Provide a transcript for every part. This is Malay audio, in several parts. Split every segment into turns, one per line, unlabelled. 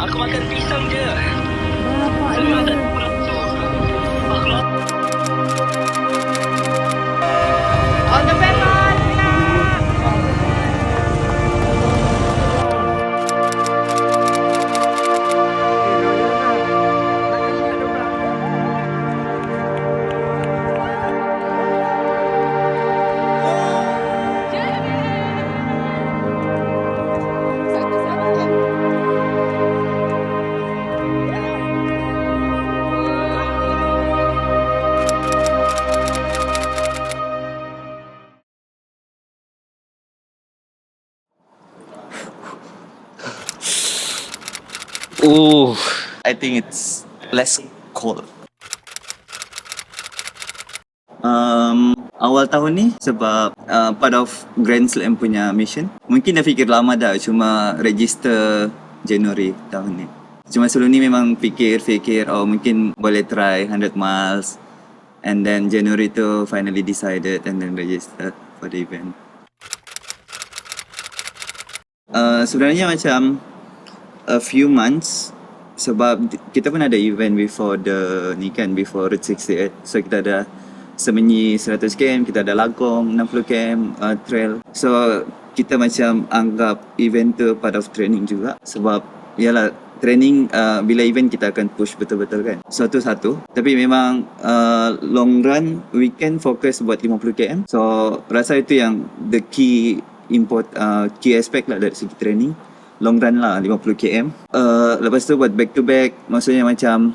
Aku makan pisang je.
Bapak
Memang tak
dia.
ada nafsu. Aku lapar.
On the paper, Lina.
I think it's less cold. Awal tahun ni sebab part of Grand Slam punya mission. Mungkin dah fikir lama dah, cuma register Januari tahun ni. Cuma sebelum ni memang fikir mungkin boleh try 100 miles. And then January tu finally decided and then register for the event. Sebenarnya macam a few months sebab kita pun ada event before before Route 68. So kita ada Semenyi 100 km, kita ada Lagong 60 km trail. So kita macam anggap event tu part of training juga sebab yalah training bila event kita akan push betul-betul kan. So tu satu. Tapi memang long run weekend fokus buat 50 km. So rasa itu yang the key aspect lah dari segi training. Long run lah 50 km. Lepas tu buat back to back, maksudnya macam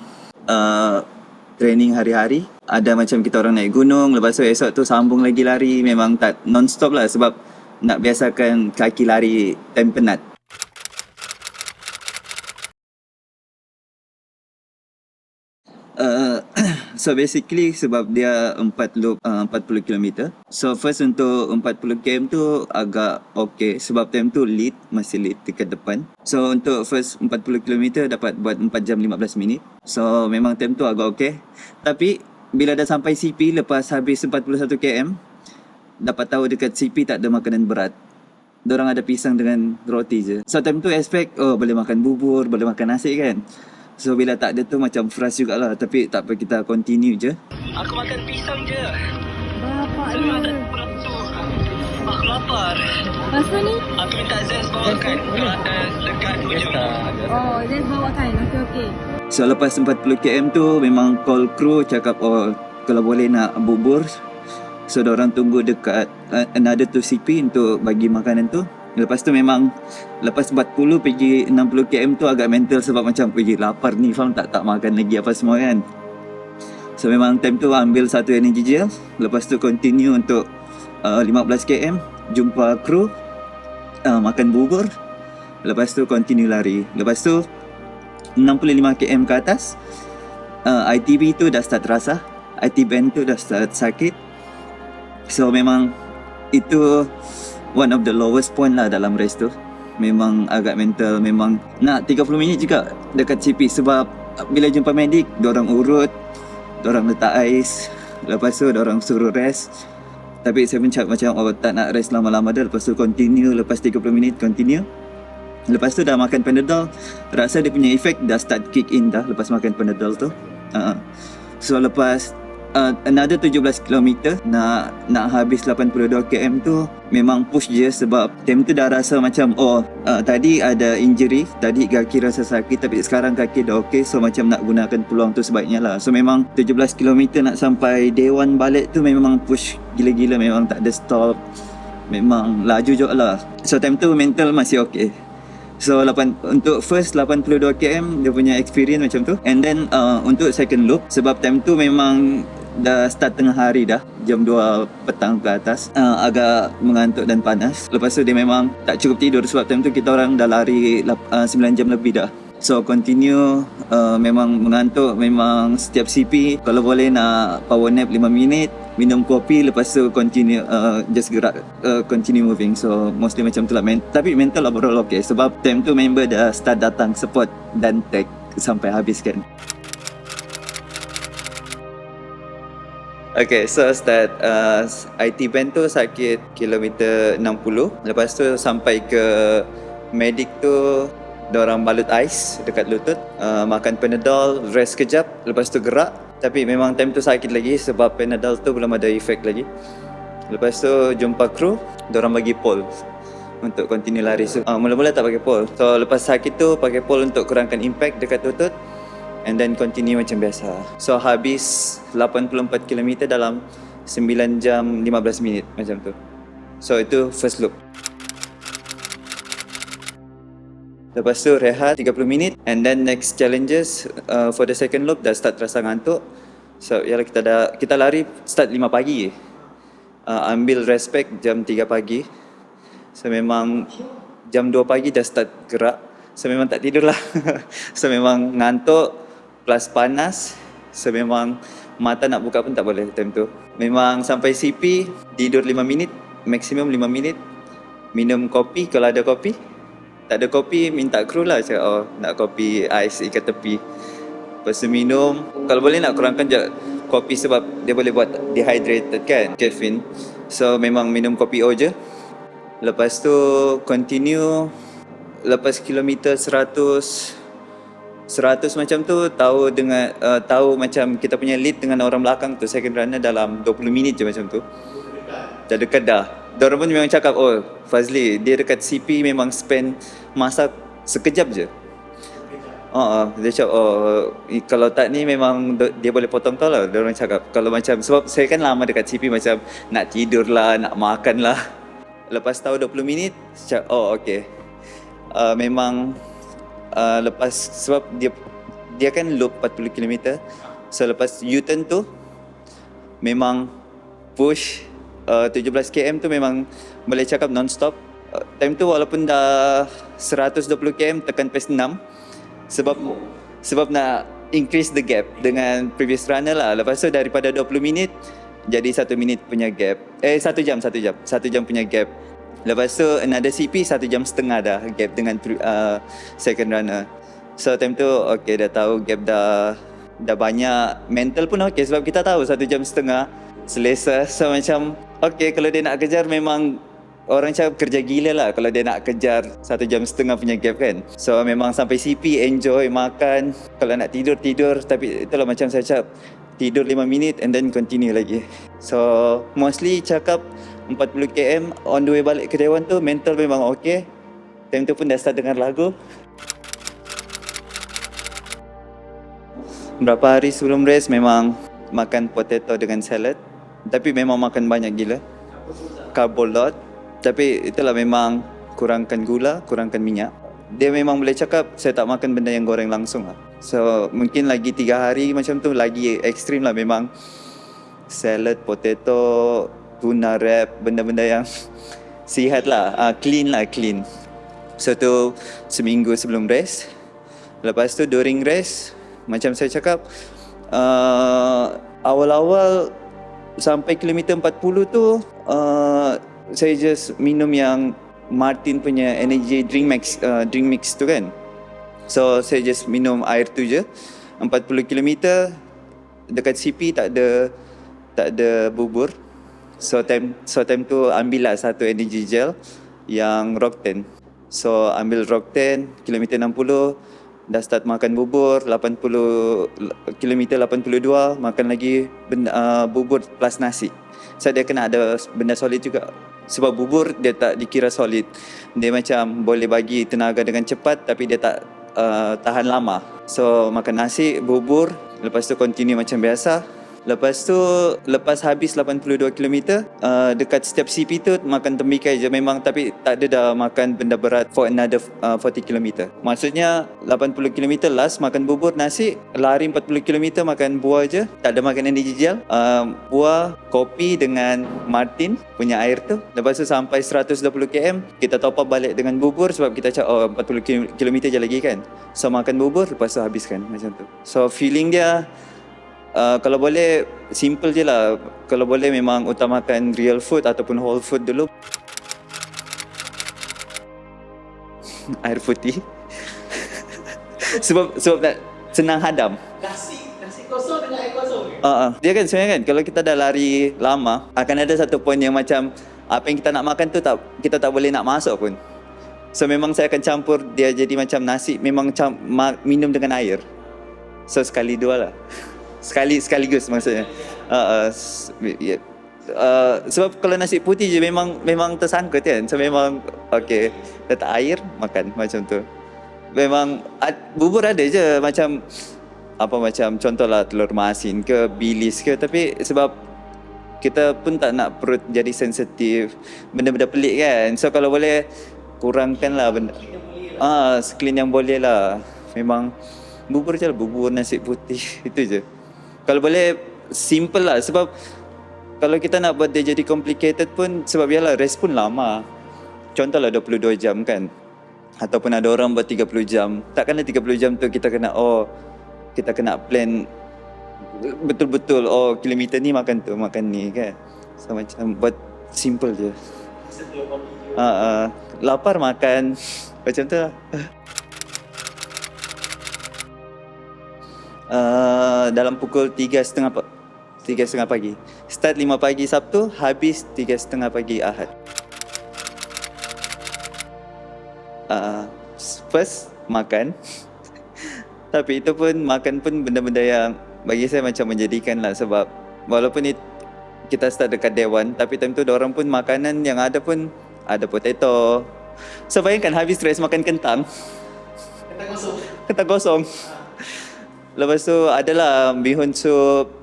training hari-hari. Ada macam kita orang naik gunung, lepas tu esok tu sambung lagi lari. Memang tak non-stop lah sebab nak biasakan kaki lari time penat. So basically sebab dia 40 km. So first untuk 40 km tu agak okay sebab time tu masih lead dekat depan. So untuk first 40 km dapat buat 4 jam 15 minit. So memang time tu agak okay. Tapi bila dah sampai CP lepas habis 41 km, dapat tahu dekat CP tak ada makanan berat. Diorang ada pisang dengan roti je. So time tu expect boleh makan bubur, boleh makan nasi kan. So bila tak ada tu macam frust jugalah. Tapi tak apa, kita continue je.
Aku makan pisang je.
Bapak
Memang tak
dia.
ada nafsu. Aku lapar.
Pasal ni?
Aku minta Zez bawakan kalau ada dekat hujung.
Oh, Zez bawakan. Okey.
So lepas 40 km tu memang call crew cakap kalau boleh nak bubur. So diorang tunggu dekat another 2 CP untuk bagi makanan tu. Lepas tu memang lepas 40 pergi 60 km tu agak mental sebab macam pergi lapar ni, faham tak makan lagi apa semua kan. So memang time tu ambil satu energy gel. Lepas tu continue untuk 15 km, jumpa kru, makan bubur. Lepas tu continue lari. Lepas tu 65 km ke atas, ITB tu dah start rasa, IT band tu dah start sakit. So memang itu one of the lowest point lah dalam race tu. Memang agak mental. Memang nak 30 minit juga dekat CP sebab bila jumpa medik, diorang urut, diorang letak ais, lepas tu diorang suruh rest. Tapi saya pun cakap macam tak nak rest lama-lama dah. Lepas tu continue, lepas 30 minit continue. Lepas tu dah makan Panadol, rasa dia punya efek dah start kick in dah lepas makan Panadol tu. So lepas another 17 km nak habis 82 km tu memang push je sebab time tu dah rasa macam tadi ada injury, tadi kaki rasa sakit tapi sekarang kaki dah okay. So macam nak gunakan peluang tu sebaiknya lah. So memang 17 km nak sampai day 1 balik tu memang push gila-gila, memang tak ada stop, memang laju je lah. So time tu mental masih okay. So untuk first 82 km dia punya experience macam tu. And then untuk second loop sebab time tu memang dah start tengah hari dah, jam 2 petang ke atas, agak mengantuk dan panas. Lepas tu dia memang tak cukup tidur sebab time tu kita orang dah lari 9 jam lebih dah. So continue, memang mengantuk. Memang setiap CP kalau boleh nak power nap 5 minit, minum kopi, lepas tu continue, just gerak, continue moving. So mostly macam tu lah. Tapi mental overall okay sebab time tu member dah start datang support dan tag sampai habis kan. Okay, so start IT band tu sakit kilometer 60. Lepas tu sampai ke medik tu Diorang balut ais dekat lutut, makan Panadol, rest kejap, lepas tu gerak. Tapi memang time tu sakit lagi sebab Panadol tu belum ada efek lagi. Lepas tu jumpa kru, diorang bagi pole untuk continue lari. So, mula-mula tak pakai pole. So lepas sakit tu pakai pole untuk kurangkan impact dekat lutut, and then continue macam biasa. So habis 84 km dalam 9 jam 15 minit macam tu. So itu first loop. Lepas tu rehat 30 minit, and then next challenges for the second loop dah start terasa ngantuk. So yalah, kita lari start 5 pagi. Ambil rest break jam 3 pagi. So memang jam 2 pagi dah start gerak. So memang tak tidur lah. So memang ngantuk plus panas. So memang mata nak buka pun tak boleh time tu. Memang sampai CP tidur 5 minit, maksimum 5 minit. Minum kopi kalau ada kopi. Tak ada kopi, minta kru lah. Cakap, nak kopi ais ikat tepi. Lepas tu minum. Kalau boleh nak kurangkan je kopi sebab dia boleh buat dehydrated kan, caffeine. So memang minum kopi O je. Lepas tu continue. Lepas kilometer 100 macam tu, tahu macam kita punya lead dengan orang belakang tu, second runner dalam 20 minit je macam tu. Dah dekat dah. Diorang pun memang cakap, Fazli, dia dekat CP memang spend masa sekejap je. Dia cakap, kalau tak ni memang dia boleh potong kau lah. Diorang cakap, kalau macam, sebab saya kan lama dekat CP macam nak tidur lah, nak makan lah. Lepas tahu 20 minit, cakap, okay. Memang lepas, sebab dia kan loop 40 km. So lepas U-turn tu, memang push 17 km tu memang boleh cakap non-stop. Time tu walaupun dah 120 km tekan pace 6 sebab nak increase the gap dengan previous runner lah. Lepas tu daripada 20 minit jadi 1 minit punya gap. 1 jam punya gap. Lepas tu another CP 1 jam setengah dah gap dengan second runner. So time tu okay, dah tahu gap dah banyak. Mental pun okay sebab kita tahu 1 jam setengah selesa. So macam okay, kalau dia nak kejar memang orang cakap kerja gila lah kalau dia nak kejar 1 jam setengah punya gap kan. So memang sampai CP enjoy makan. Kalau nak tidur. Tapi itulah macam saya cakap, tidur 5 minit and then continue lagi. So mostly cakap 40 km on the way balik ke Dewan tu mental memang okay. Time tu pun dah start dengar lagu. Berapa hari sebelum race memang makan potato dengan salad. Tapi memang makan banyak gila. Carbo load. Tapi itulah memang kurangkan gula, kurangkan minyak. Dia memang boleh cakap saya tak makan benda yang goreng langsung lah. So mungkin lagi 3 hari macam tu lagi ekstrim lah. Memang salad, potato, tuna wrap, benda-benda yang sihat lah, clean. So tu seminggu sebelum race. Lepas tu during race, macam saya cakap, awal-awal sampai kilometer 40 tu saya just minum yang Martin punya energy drink mix tu kan. So saya just minum air tu je. 40 km dekat CP tak ada bubur. So time tu ambil lah satu energy gel yang Rock 10. So ambil Rock 10 kilometer 60, dah start makan bubur. 80 kilometer 82 makan lagi bubur plus nasi. So dia kena ada benda solid juga. Sebab bubur dia tak dikira solid. Dia macam boleh bagi tenaga dengan cepat tapi dia tak tahan lama. So makan nasi, bubur, lepas tu continue macam biasa. Lepas tu lepas habis 82 km dekat setiap CP tu makan tembikai je memang, tapi tak ada dah makan benda berat for another 40 km. Maksudnya 80 km last makan bubur, nasi, lari 40 km makan buah je, tak ada makan energy gel, buah, kopi dengan Martin punya air tu. Lepas tu sampai 120 km kita top up balik dengan bubur sebab kita cakap 40 km je lagi kan. So makan bubur lepas tu habiskan macam tu. So feeling dia kalau boleh simple je lah. Kalau boleh memang utamakan real food ataupun whole food dulu. Air putih. sebab nak senang hadam.
Nasi kosong dengan air kosong.
Dia kan sebenarnya kan kalau kita dah lari lama akan ada satu point yang macam apa yang kita nak makan tu kita tak boleh nak masuk pun. So memang saya akan campur dia jadi macam nasi, memang minum dengan air. So sekali dua lah. Sekaligus maksudnya. Yeah. Sebab kalau nasi putih je memang tersangkut kan. So memang okay, letak air makan macam tu. Memang bubur ada je macam contohlah telur masin ke bilis ke, tapi sebab kita pun tak nak perut jadi sensitif benda-benda pelik kan. So kalau boleh kurangkan lah benda. Clean yang boleh lah. Memang bubur je lah, bubur nasi putih itu je. Kalau boleh simple lah, sebab kalau kita nak buat dia jadi complicated pun, sebab yalah rest pun lama. Contohlah 22 jam kan, ataupun ada orang buat 30 jam. Takkanlah 30 jam tu kita kena plan betul-betul, kilometer ni makan tu, makan ni kan. So macam buat simple je. Lapar makan macam tu lah. Dalam pukul 3.30 pagi. Start 5 pagi Sabtu, habis 3.30 pagi Ahad. First makan. Tapi itu pun makan pun benda-benda yang bagi saya macam menjadikan lah, sebab walaupun kita start dekat Dewan, tapi time tu diorang pun makanan yang ada pun ada potato. So bayangkan habis stress makan kentang kosong. Lepas tu adalah bihun sup.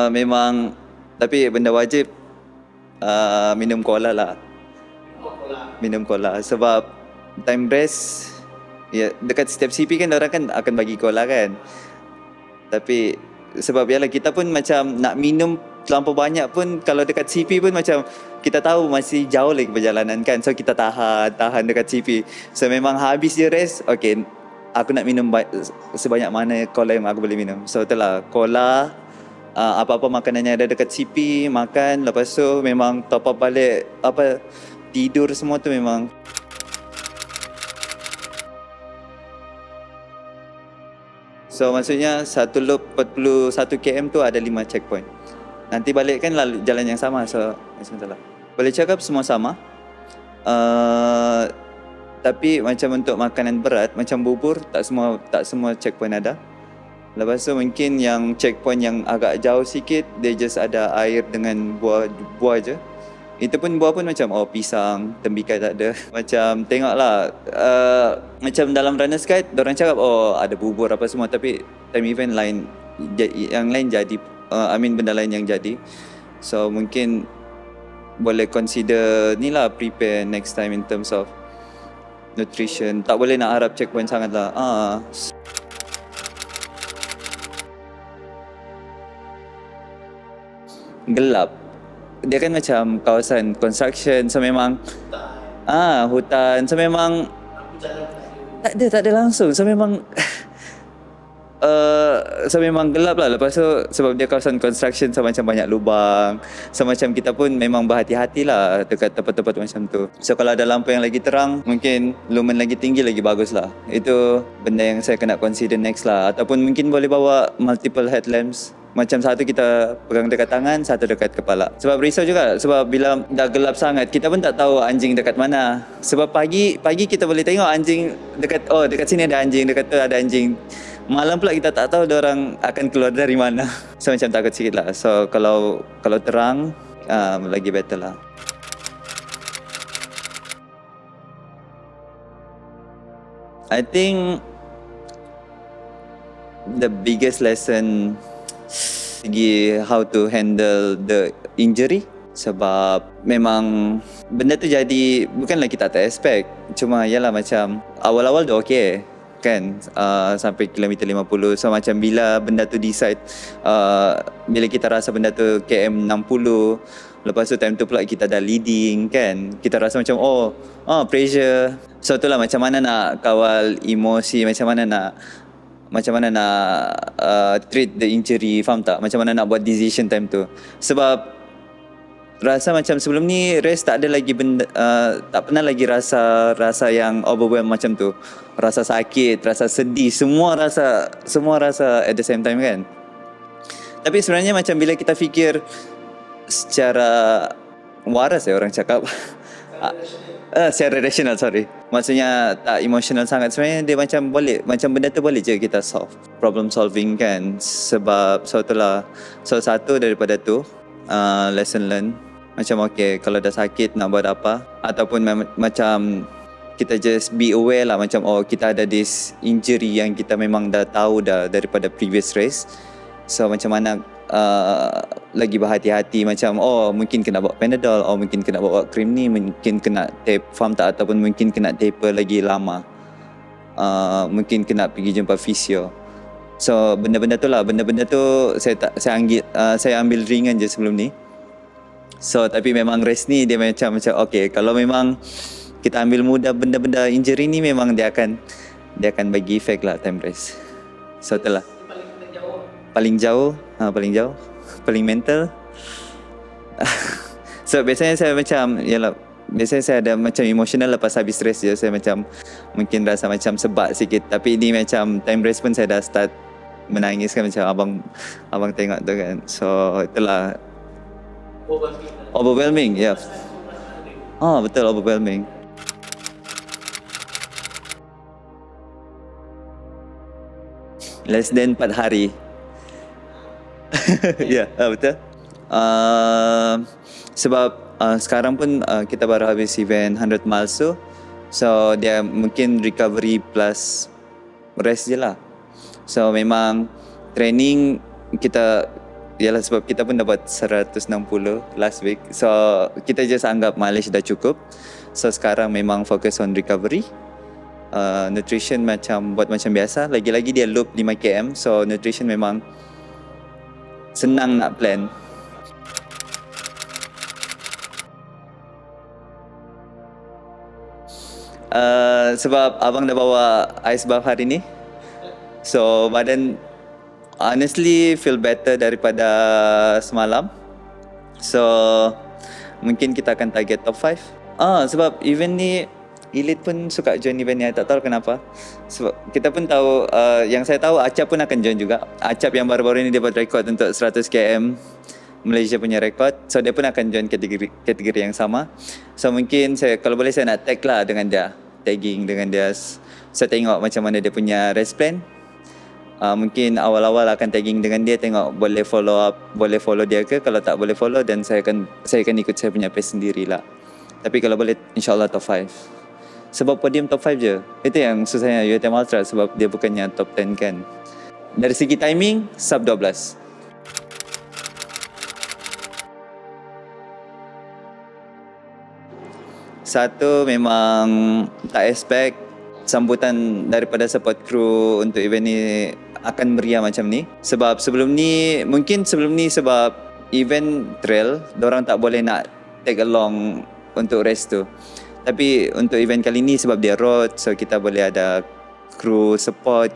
Memang, tapi benda wajib minum cola lah. Minum cola sebab time rest ya, dekat setiap CP kan orang kan akan bagi cola kan. Tapi sebab yalah kita pun macam nak minum terlampau banyak pun, kalau dekat CP pun macam kita tahu masih jauh lagi perjalanan kan. So kita tahan dekat CP. So memang habis je rest, okay, aku nak minum sebanyak mana cola yang aku boleh minum. So itulah cola, apa-apa makanan yang ada dekat CP makan. Lepas tu memang top up balik, tidur semua tu memang. So maksudnya satu loop 41 km tu ada 5 checkpoint. Nanti balik kan lalu jalan yang sama. So macam tu lah. Boleh cakap semua sama. Tapi macam untuk makanan berat macam bubur, tak semua checkpoint ada. Lepas tu mungkin yang checkpoint yang agak jauh sikit, dia just ada air dengan buah je. Itu pun buah pun macam pisang, tembikai tak ada. Macam tengoklah, macam dalam Runners Guide diorang cakap ada bubur apa semua, tapi time event lain, yang lain jadi, benda lain yang jadi. So mungkin boleh consider ni lah, prepare next time in terms of nutrition. Tak boleh nak harap checkpoint sangat lah. Gelap. Dia kan macam kawasan construction, so memang hutan, so memang tak ada langsung, so memang memang gelap lah. Lepas tu sebab dia kawasan construction, so macam banyak lubang, so macam kita pun memang berhati-hati lah dekat tempat-tempat macam tu. So kalau ada lampu yang lagi terang, mungkin lumen lagi tinggi lagi bagus lah. Itu benda yang saya kena consider next lah. Ataupun mungkin boleh bawa multiple headlamps. Macam satu kita pegang dekat tangan, satu dekat kepala. Sebab risau juga, sebab bila dah gelap sangat, kita pun tak tahu anjing dekat mana. Sebab pagi kita boleh tengok anjing dekat sini ada anjing, dekat tu ada anjing. Malam pula kita tak tahu diorang akan keluar dari mana. So macam takut sikit lah. So kalau terang, lagi better lah. I think the biggest lesson segi how to handle the injury, sebab memang benda tu jadi bukanlah kita tak expect, cuma yalah macam awal-awal dah okey kan, sampai kilometer 50. So macam bila benda tu decide, bila kita rasa benda tu km 60, lepas tu time tu pula kita dah leading kan, kita rasa macam pressure. So itulah macam mana nak kawal emosi, macam mana nak treat the injury, faham tak? Macam mana nak buat decision time tu. Sebab rasa macam sebelum ni race tak ada lagi benda, tak pernah lagi rasa yang overwhelm macam tu. Rasa sakit, rasa sedih, semua rasa at the same time kan. Tapi sebenarnya macam bila kita fikir secara waras orang cakap Secara rasional, sorry. Maksudnya tak emotional sangat. Sebenarnya dia macam benda tu boleh je kita solve. Problem solving kan. Sebab itulah salah satu daripada tu lesson learn. Macam okay, kalau dah sakit nak buat apa. Ataupun macam kita just be aware lah. Macam kita ada this injury yang kita memang dah tahu dah daripada previous race. So macam mana lagi berhati-hati, macam mungkin kena bawa Panadol, mungkin kena bawa krim ni, mungkin kena tape, faham tak, ataupun mungkin kena taper lagi lama, mungkin kena pergi jumpa fisio. So benda-benda tu lah, benda-benda tu saya ambil ringan je sebelum ni. So tapi memang race ni dia macam okay, kalau memang kita ambil mudah benda-benda injury ni, memang dia akan bagi efek lah time race. So itulah paling jauh, paling mental. So biasanya saya macam, biasanya saya ada macam emotional lepas habis race je. Saya macam mungkin rasa macam sebab sikit. Tapi ini macam time race pun saya dah start menangis kan, macam abang tengok tu kan. So itulah overwhelming, ya. Betul, overwhelming. Less than 4 hari. Ya, betul. Sebab sekarang pun kita baru habis event 100 miles tu. So dia mungkin recovery plus rest je lah. So memang training kita, sebab kita pun dapat 160 last week. So kita just anggap mileage dah cukup. So sekarang memang fokus on recovery. Nutrition buat macam biasa. Lagi-lagi dia loop 5 km. So nutrition memang senang nak plan. Sebab abang dah bawa ice bath hari ni, so badan honestly feel better daripada semalam. So mungkin kita akan target top 5. Sebab event ni Elite pun suka join event ni, tak tahu kenapa. Sebab kita pun tahu, yang saya tahu Acap pun akan join juga. Acap yang baru-baru ni dia buat rekod untuk 100 km Malaysia punya rekod. So dia pun akan join kategori yang sama. So mungkin kalau boleh saya nak tag lah dengan dia, tagging dengan dia. Saya tengok macam mana dia punya race plan. Mungkin awal-awal akan tagging dengan dia, tengok boleh follow dia ke. Kalau tak boleh follow, dan saya akan ikut saya punya pace sendirilah. Tapi kalau boleh, insyaAllah top 5. Sebab podium top 5 je. Itu yang susahnya UTM Ultra, sebab dia bukannya top 10 kan. Dari segi timing, sub 12. Satu, memang tak expect sambutan daripada support crew untuk event ni akan meriah macam ni. Sebab sebelum ni sebab event trail, dorang tak boleh nak tag along untuk race tu. Tapi untuk event kali ni sebab dia road, so kita boleh ada crew support,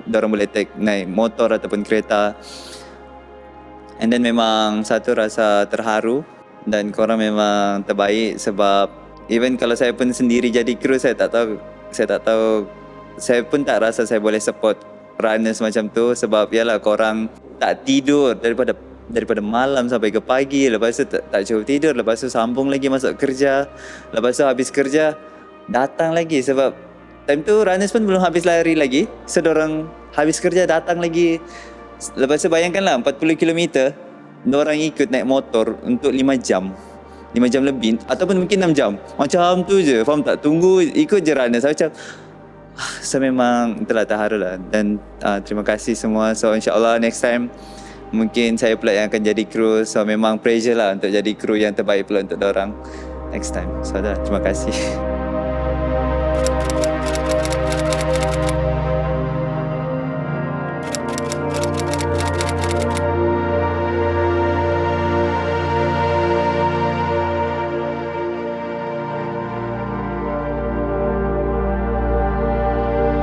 dorang boleh naik motor ataupun kereta. And then memang satu rasa terharu, dan korang memang terbaik. Sebab even kalau saya pun sendiri jadi crew, saya tak tahu, saya pun tak rasa saya boleh support runners macam tu. Sebab yalah, korang tak tidur daripada malam sampai ke pagi. Lepas tu tak cukup tidur. Lepas tu sambung lagi masuk kerja. Lepas tu habis kerja datang lagi. Sebab time tu runners pun belum habis lari lagi. So dorang habis kerja datang lagi. Lepas tu bayangkanlah 40 km dorang ikut naik motor untuk 5 jam lebih, ataupun mungkin 6 jam. Macam tu je, faham tak? Tunggu ikut je runners. Macam so memang itulah terharu lah. Dan terima kasih semua. So insyaAllah next time mungkin saya pula yang akan jadi kru. So memang pressure lah untuk jadi kru yang terbaik pula untuk dorang next time. So dah, terima kasih.